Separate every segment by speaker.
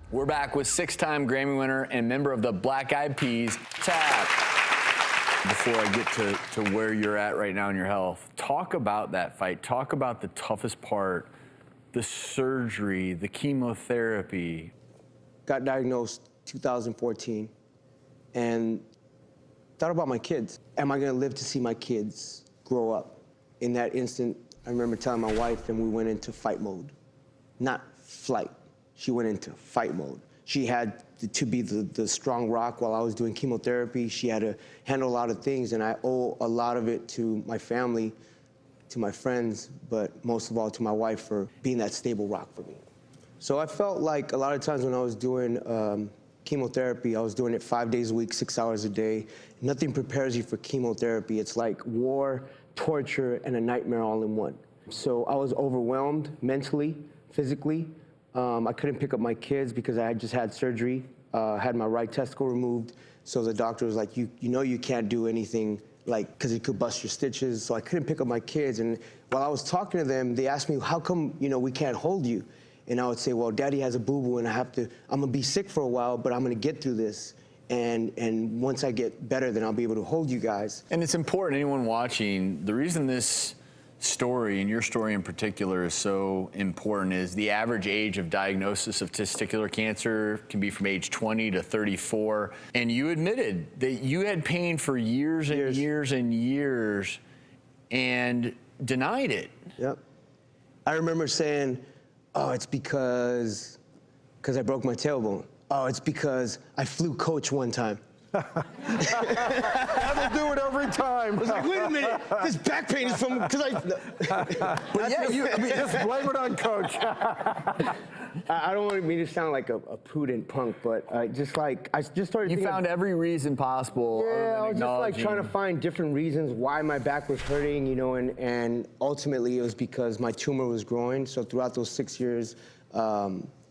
Speaker 1: We're back with 6-time Grammy winner and member of the Black Eyed Peas, Tab. Before I get to where you're at right now in your health, talk about that fight. Talk about the toughest part, the surgery, the chemotherapy.
Speaker 2: Got diagnosed 2014 and thought about my kids. Am I gonna live to see my kids grow up? In that instant, I remember telling my wife, and we went into fight mode. Not flight. She went into fight mode. She had to be the strong rock while I was doing chemotherapy. She had to handle a lot of things, and I owe a lot of it to my family, to my friends, but most of all to my wife for being that stable rock for me. So I felt like a lot of times when I was doing chemotherapy, I was doing it 5 days a week, 6 hours a day. Nothing prepares you for chemotherapy. It's like war, torture, and a nightmare all in one. So I was overwhelmed mentally, physically. I couldn't pick up my kids because I had just had surgery, had my right testicle removed. So the doctor was like, you know you can't do anything, like, because it could bust your stitches. So I couldn't pick up my kids. And while I was talking to them, they asked me, how come, we can't hold you? And I would say, well, Daddy has a boo-boo and I'm gonna be sick for a while, but I'm gonna get through this. And once I get better, then I'll be able to hold you guys.
Speaker 1: And it's important, anyone watching, the reason this story, and your story in particular, is so important is the average age of diagnosis of testicular cancer can be from age 20 to 34. And you admitted that you had pain for years and years and years and denied it.
Speaker 2: Yep. I remember saying, oh, it's because I broke my tailbone. Oh, it's because I flew coach one time.
Speaker 3: That'll do it every time.
Speaker 2: I was like, wait a minute, this back pain is from, because
Speaker 3: But yeah, just blame it on coach.
Speaker 2: I don't want me to sound like a prudent punk, but I just started thinking.
Speaker 1: You found every reason possible.
Speaker 2: Yeah, I was just like trying to find different reasons why my back was hurting, and ultimately it was because my tumor was growing. So throughout those 6 years,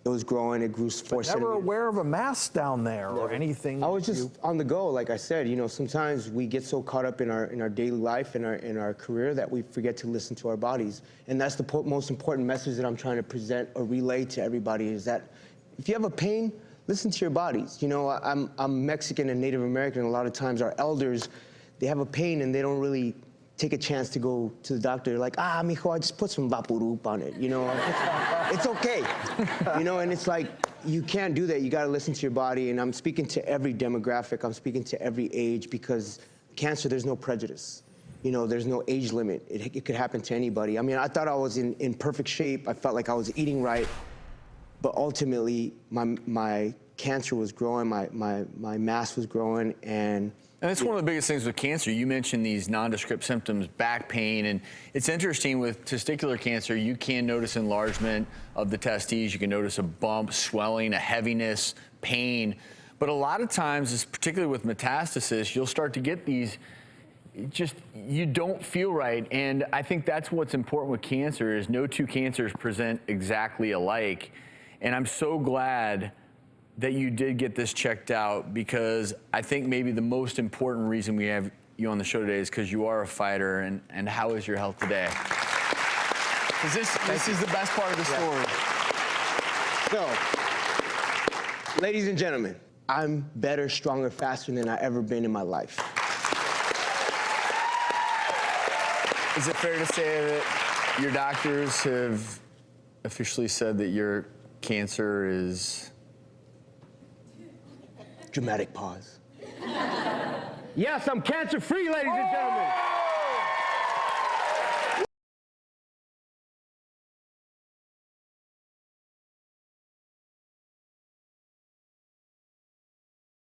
Speaker 2: it was growing, it grew 4 centimeters.
Speaker 3: Never aware of a mass down there or anything?
Speaker 2: I was just on the go, like I said. Sometimes we get so caught up in our daily life, in our career, that we forget to listen to our bodies. And that's the most important message that I'm trying to present or relay to everybody, is that if you have a pain, listen to your bodies. I'm Mexican and Native American, and a lot of times our elders, they have a pain and they don't really take a chance to go to the doctor. They're like, mijo, I just put some Vaporub on it, It's okay, and it's like, you can't do that. You gotta listen to your body, and I'm speaking to every demographic, I'm speaking to every age, because cancer, there's no prejudice. There's no age limit. It could happen to anybody. I mean, I thought I was in perfect shape. I felt like I was eating right, but ultimately, my cancer was growing, my mass was growing, and
Speaker 1: that's one of the biggest things with cancer. You mentioned these nondescript symptoms, back pain, and it's interesting with testicular cancer, you can notice enlargement of the testes, you can notice a bump, swelling, a heaviness, pain, but a lot of times, particularly with metastasis, you'll start to get these, you don't feel right, and I think that's what's important with cancer, is no two cancers present exactly alike, and I'm so glad that you did get this checked out, because I think maybe the most important reason we have you on the show today is because you are a fighter, and how is your health today? Because this is the best part of the story.
Speaker 2: So, ladies and gentlemen, I'm better, stronger, faster than I ever been in my life.
Speaker 1: Is it fair to say that your doctors have officially said that your cancer is...
Speaker 2: Dramatic pause. Yes, I'm cancer-free, ladies and gentlemen.